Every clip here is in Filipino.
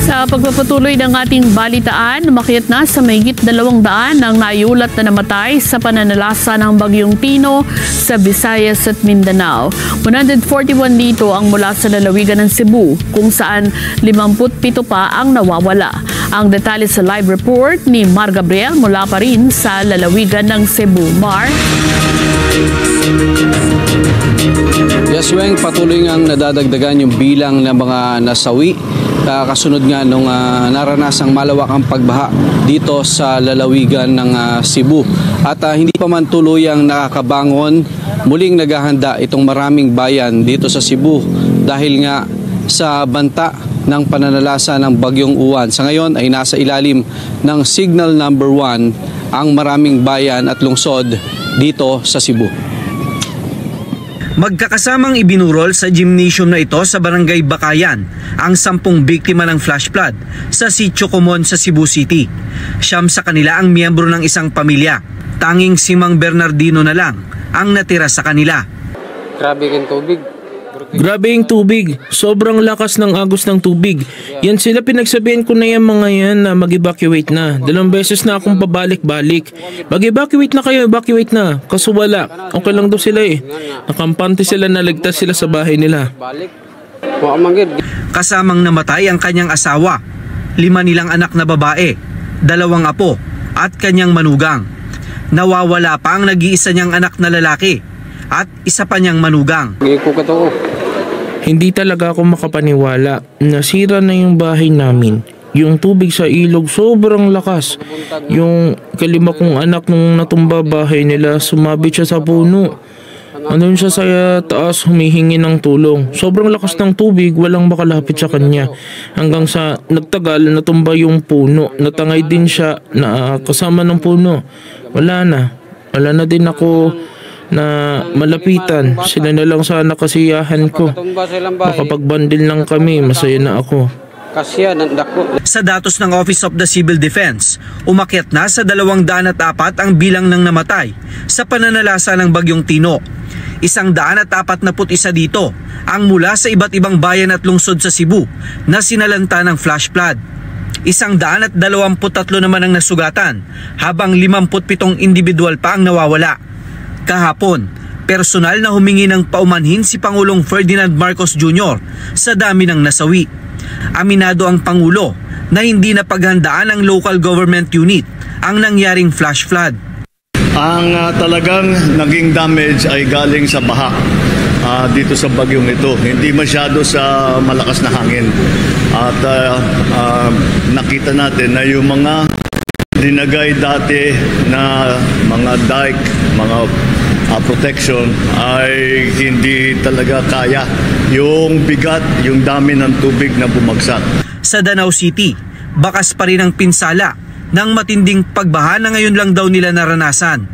Sa pagpapatuloy ng ating balitaan, umakyat na sa mahigit 200 ang naiulat na namatay sa pananalasa ng Bagyong Tino sa Visayas at Mindanao. 141 dito ang mula sa lalawigan ng Cebu, kung saan 57 pa ang nawawala. Ang detalye sa live report ni Mar Gabriel mula pa rin sa lalawigan ng Cebu. Mar? Yes, Weng, patuloy ngang nadadagdagan yung bilang ng mga nasawi kasunod nga nung naranasang malawakang pagbaha dito sa lalawigan ng Cebu. At hindi pa man tuluyang nakakabangon, muling naghahanda itong maraming bayan dito sa Cebu dahil nga sa banta ng pananalasa ng Bagyong Uwan. Sa ngayon ay nasa ilalim ng Signal Number 1 ang maraming bayan at lungsod dito sa Cebu. Magkakasamang ibinurol sa gymnasium na ito sa Barangay Bakayan ang 10 biktima ng flash flood sa Sitio Comon sa Cebu City. 9 sa kanila ang miyembro ng isang pamilya. Tanging si Mang Bernardino na lang ang natira sa kanila. Grabe yung tubig. Grabe yung tubig. Sobrang lakas ng agos ng tubig. Yan sila, pinagsabihan ko na yan mga yan na mag-evacuate na. 2 beses na akong pabalik-balik. Mag-evacuate na kayo, evacuate na. Kaso wala. Okay lang daw sila eh. Nakampante sila, naligtas sila sa bahay nila. Kasamang namatay ang kanyang asawa, 5 nilang anak na babae, 2 apo at kanyang manugang. Nawawala pa ang nag-iisa niyang anak na lalaki at isa pa niyang manugang. Hindi talaga ako makapaniwala. Nasira na yung bahay namin. Yung tubig sa ilog sobrang lakas. Yung kalima kong anak nung natumba bahay nila, sumabit siya sa puno. Andun siya sa taas humihingi ng tulong. Sobrang lakas ng tubig, walang makalapit sa kanya. Hanggang sa nagtagal, natumba yung puno. Natangay din siya na kasama ng puno. Wala na din ako na malapitan. Sila na lang sana kasiyahan ko. Makapagbandil lang kami, masaya na ako. Sa datos ng Office of the Civil Defense, umakyat na sa 204 ang bilang ng namatay sa pananalasa ng Bagyong Tino. 141 dito ang mula sa iba't ibang bayan at lungsod sa Cebu na sinalanta ng flash flood. 123 naman ang nasugatan, habang 57 individual pa ang nawawala. Kahapon, personal na humingi ng paumanhin si Pangulong Ferdinand Marcos Jr. sa dami ng nasawi. Aminado ang Pangulo na hindi napaghandaan ng local government unit ang nangyaring flash flood. Ang talagang naging damage ay galing sa baha dito sa bagyong ito. Hindi masyado sa malakas na hangin. At nakita natin na yung mga dinagay dati na mga dike, mga protection ay hindi talaga kaya yung bigat, yung dami ng tubig na bumagsak. Sa Danau City, bakas pa rin ang pinsala ng matinding pagbaha na ngayon lang daw nila naranasan.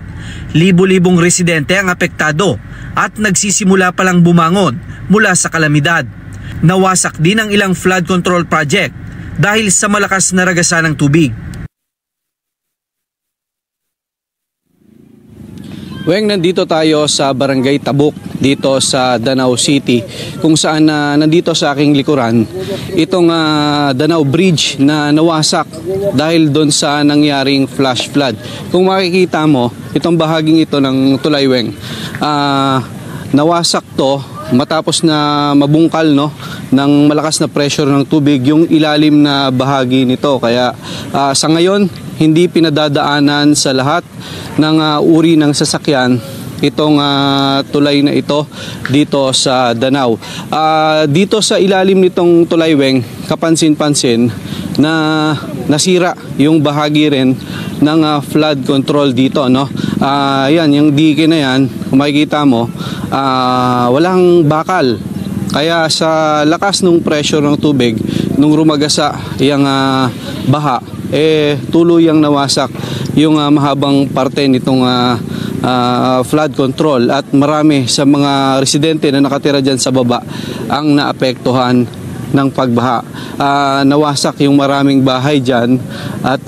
Libo-libong residente ang apektado at nagsisimula palang bumangon mula sa kalamidad. Nawasak din ang ilang flood control project dahil sa malakas na ragasan ng tubig. Weng, nandito tayo sa Barangay Tabuk dito sa Danau City, kung saan nandito sa aking likuran itong Danau Bridge na nawasak dahil doon sa nangyaring flash flood. Kung makikita mo, itong bahaging ito ng tulay, Weng, nawasak to matapos na mabungkal ng malakas na pressure ng tubig yung ilalim na bahagi nito. Kaya sa ngayon, hindi pinadadaanan sa lahat ng uri ng sasakyan itong tulay na ito dito sa Danau. Dito sa ilalim nitong tulay, Weng, kapansin-pansin na nasira yung bahagi rin ng flood control dito, no? Yan, yung dike na yan, kung makikita mo, walang bakal. Kaya sa lakas ng pressure ng tubig, nung rumagasa yung baha, tuluyang nawasak yung mahabang parte nitong flood control, at marami sa mga residente na nakatira dyan sa baba ang naapektuhan ng pagbaha. Nawasak yung maraming bahay dyan, at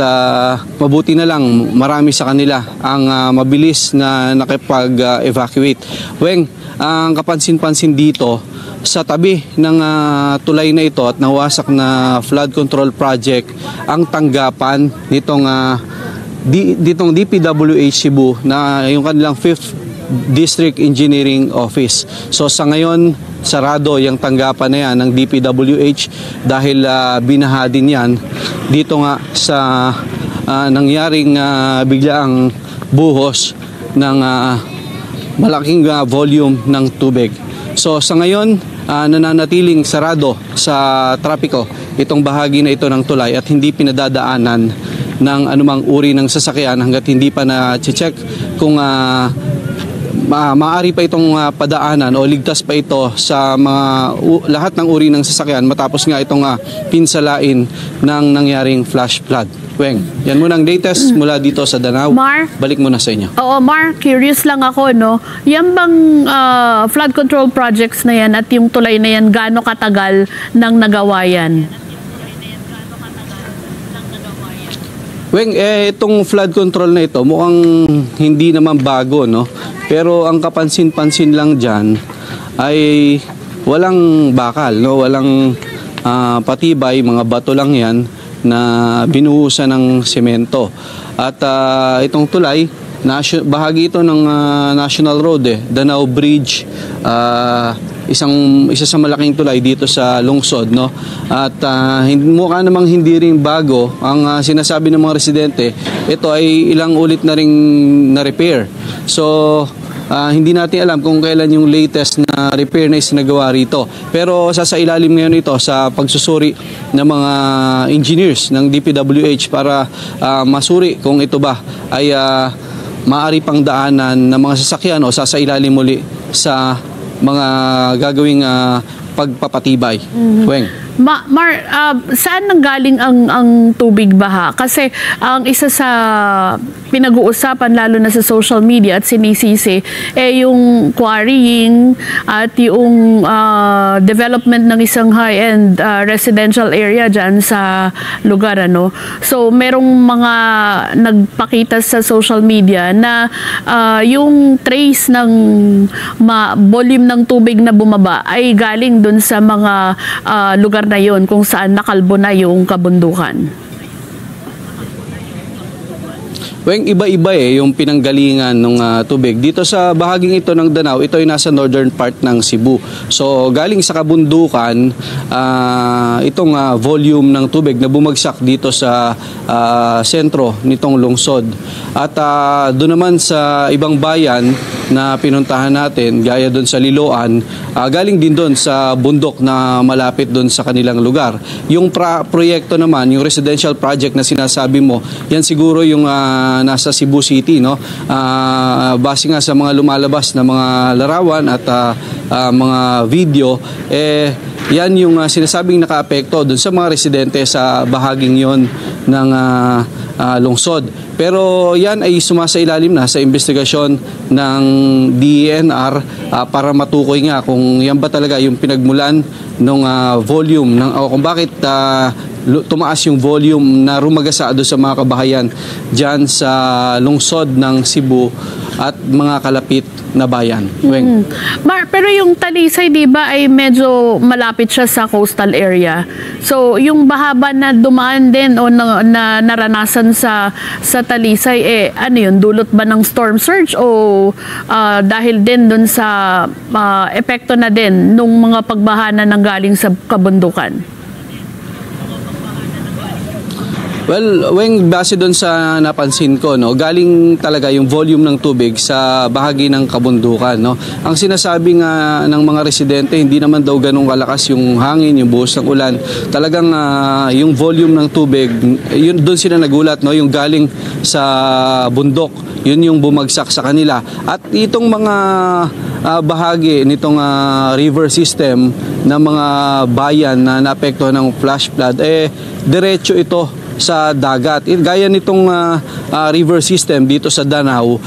mabuti na lang marami sa kanila ang mabilis na nakipag-evacuate. Weng, ang kapansin-pansin dito, sa tabi ng tulay na ito at nawasak na flood control project ang tanggapan nitong DPWH Cebu na yung kanilang 5th District Engineering Office. So sa ngayon, sarado yung tanggapan na yan ng DPWH dahil binaha din yan dito nga sa nangyaring biglaang buhos ng malaking volume ng tubig. So sa ngayon, nananatiling sarado sa trapiko itong bahagi na ito ng tulay at hindi pinadadaanan ng anumang uri ng sasakyan hanggat hindi pa na-check kung maaari pa itong padaanan o ligtas pa ito sa lahat ng uri ng sasakyan matapos nga itong pinsalain ng nangyaring flash flood. Weng, yan muna ang latest mula dito sa Danao. Mar? Balik muna sa inyo. Oo, Mar, curious lang ako, no? Yan bang flood control projects na yan at yung tulay na yan, gaano katagal nang nagawa yan? Weng, itong flood control na ito mukhang hindi naman bago, no? Pero ang kapansin-pansin lang dyan ay walang bakal, no? Walang patibay, mga bato lang yan na binuhusan ng semento. At itong tulay, bahagi ito ng National Road, Danao Bridge, isa sa malaking tulay dito sa lungsod, no? At mukha namang hindi rin bago ang sinasabi ng mga residente. Ito ay ilang ulit na ring na-repair. So hindi natin alam kung kailan yung latest na repair na isinagawa rito. Pero sasailalim ngayon ito sa pagsusuri ng mga engineers ng DPWH para masuri kung ito ba ay maaari pang daanan ng mga sasakyan o sasailalim muli sa mga gagawing pagpapatibay. Weng. Mar, saan nanggaling ang tubig baha? Kasi ang isa sa pinag-uusapan lalo na sa social media at sinisisi yung quarrying at yung development ng isang high-end residential area dyan sa lugar, ano? So merong mga nagpakita sa social media na yung trace ng volume ng tubig na bumaba ay galing dun sa mga lugar na yon kung saan nakalbo na yung kabundukan. Weng, iba-iba yung pinanggalingan ng tubig. Dito sa bahaging ito ng Danao, ito ay nasa northern part ng Cebu. So galing sa kabundukan, itong volume ng tubig na bumagsak dito sa sentro nitong lungsod. At doon naman sa ibang bayan na pinuntahan natin, gaya doon sa Liloan, galing din doon sa bundok na malapit doon sa kanilang lugar. Yung proyekto naman, yung residential project na sinasabi mo, yan siguro yung nasa Cebu City, no? Base nga sa mga lumalabas na mga larawan at mga video, yan yung sinasabing nakaapekto dun sa mga residente sa bahaging yon ng lungsod. Pero yan ay sumasailalim na sa investigasyon ng DENR para matukoy nga kung yan ba talaga yung pinagmulan ng volume o kung bakit tumaas yung volume na rumagasado sa mga kabahayan dyan sa lungsod ng Cebu at mga kalapit na bayan. Mar, pero yung Talisay, di ba, ay medyo malapit siya sa coastal area. So, yung bahaba na dumaan din o na naranasan sa Talisay, ano yun, dulot ba ng storm surge o dahil din dun sa epekto na din nung mga pagbaha na nanggaling sa kabundukan? Well, Weng, base doon sa napansin ko, no, galing talaga yung volume ng tubig sa bahagi ng kabundukan, no. Ang sinasabi nga ng mga residente, hindi naman daw ganung kalakas yung hangin, yung buhos ng ulan. Talagang yung volume ng tubig, yun doon sila nagulat, no, yung galing sa bundok, yun yung bumagsak sa kanila. At itong mga bahagi nitong river system ng mga bayan na naapektuhan ng flash flood, diretso ito sa dagat. Gaya nitong river system dito sa Danao,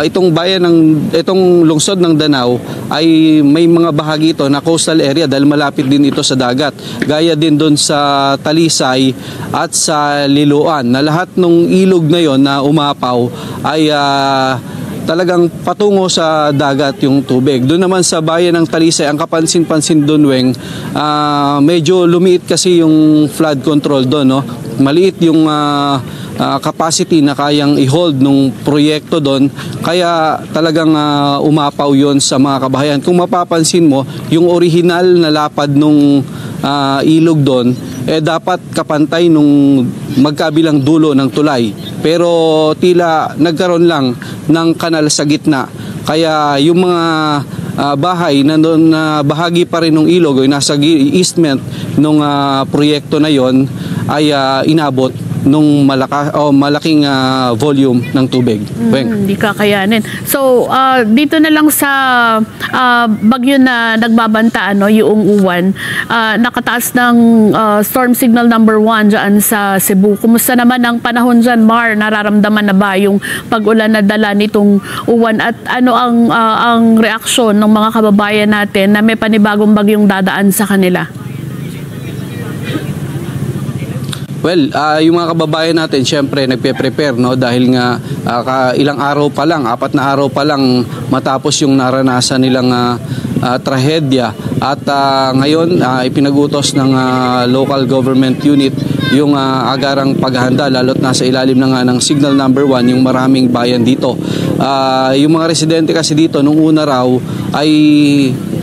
itong lungsod ng Danao ay may mga bahagi ito na coastal area dahil malapit din ito sa dagat. Gaya din doon sa Talisay at sa Liloan na lahat ng ilog na yon na umapaw ay talagang patungo sa dagat yung tubig. Doon naman sa bayan ng Talisay, ang kapansin-pansin doon, Weng, medyo lumiit kasi yung flood control doon, no? Maliit yung capacity na kayang i-hold nung proyekto doon, kaya talagang umapaw yon sa mga kabahayan. Kung mapapansin mo, yung original na lapad nung ilog doon, dapat kapantay nung magkabilang dulo ng tulay. Pero tila nagkaroon lang ng kanal sa gitna. Kaya yung mga bahay na bahagi pa rin ng ilog o nasa easement nung proyekto na yon ay inabot nung malaking volume ng tubig. Hindi kakayanin. So, dito na lang sa bagyo na nagbabanta, yung Uwan, nakataas ng storm signal number 1 dyan sa Cebu. Kumusta naman ang panahon dyan, Mar? Nararamdaman na ba yung pag-ulan na dala nitong Uwan? At ano ang reaksyon ng mga kababayan natin na may panibagong bagyong dadaan sa kanila? Well, yung mga kababayan natin, syempre, nagpe-prepare, no? Dahil nga ilang araw pa lang, 4 na araw pa lang matapos yung naranasan nilang trahedya. At ngayon, ipinagutos ng local government unit yung agarang paghahanda, lalo't nasa ilalim na nga ng signal number 1, yung maraming bayan dito. Yung mga residente kasi dito, nung una raw, ay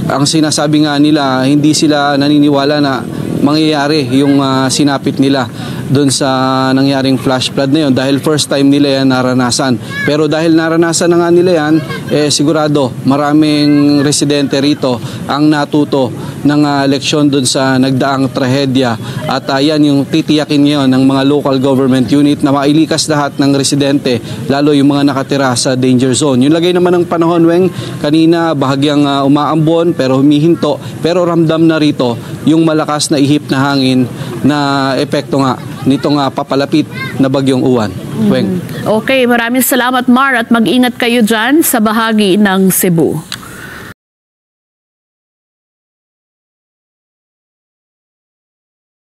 ang sinasabi nga nila, hindi sila naniniwala na mangyayari yung sinapit nila doon sa nangyaring flash flood na yun, dahil first time nila yan naranasan. Pero dahil naranasan na nga nila yan, sigurado maraming residente rito ang natuto ng leksyon doon sa nagdaang trahedya. At yan yung titiyakin ngayon ng mga local government unit na mailikas lahat ng residente, lalo yung mga nakatira sa danger zone. Yung lagay naman ng panahon, Weng, kanina bahagyang umaambon pero humihinto, pero ramdam na rito yung malakas na ihip na hangin na epekto nga nitong papalapit na bagyong Uwan. Weng. Okay, maraming salamat, Mar, at mag-ingat kayo dyan sa bahagi ng Cebu.